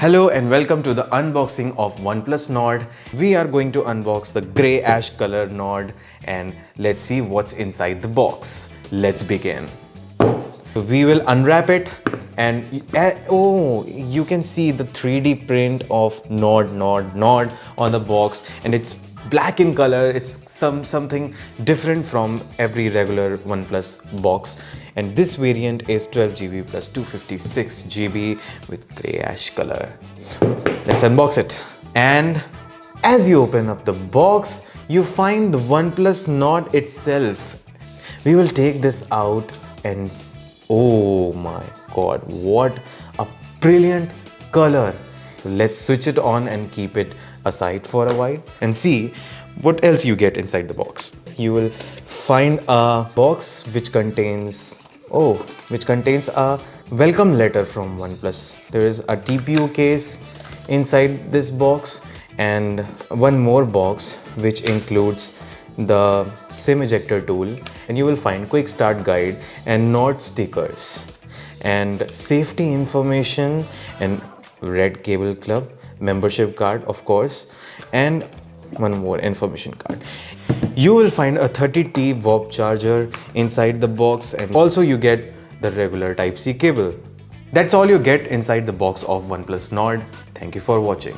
Hello and welcome to the unboxing of OnePlus Nord. We are going to unbox the grey ash color Nord and let's see what's inside the box. Let's begin. We will unwrap it and oh, you can see the 3D print of Nord on the box, and it's black in color. It's something different from every regular OnePlus box, and this variant is 12GB plus 256GB with grey ash color. Let's unbox it. And as you open up the box, you find the OnePlus Nord itself. We will take this out and oh my god, what a brilliant color. Let's switch it on and keep it aside for a while and see what else you get inside the box. You will find a box which contains a welcome letter from OnePlus. There is a TPU case inside this box and one more box which includes the SIM ejector tool, and you will find quick start guide and Nord stickers and safety information and Red Cable Club membership card, of course, and one more information card. You will find a 30T WAP charger inside the box, and also you get the regular Type-C cable. That's all you get inside the box of OnePlus Nord. Thank you for watching.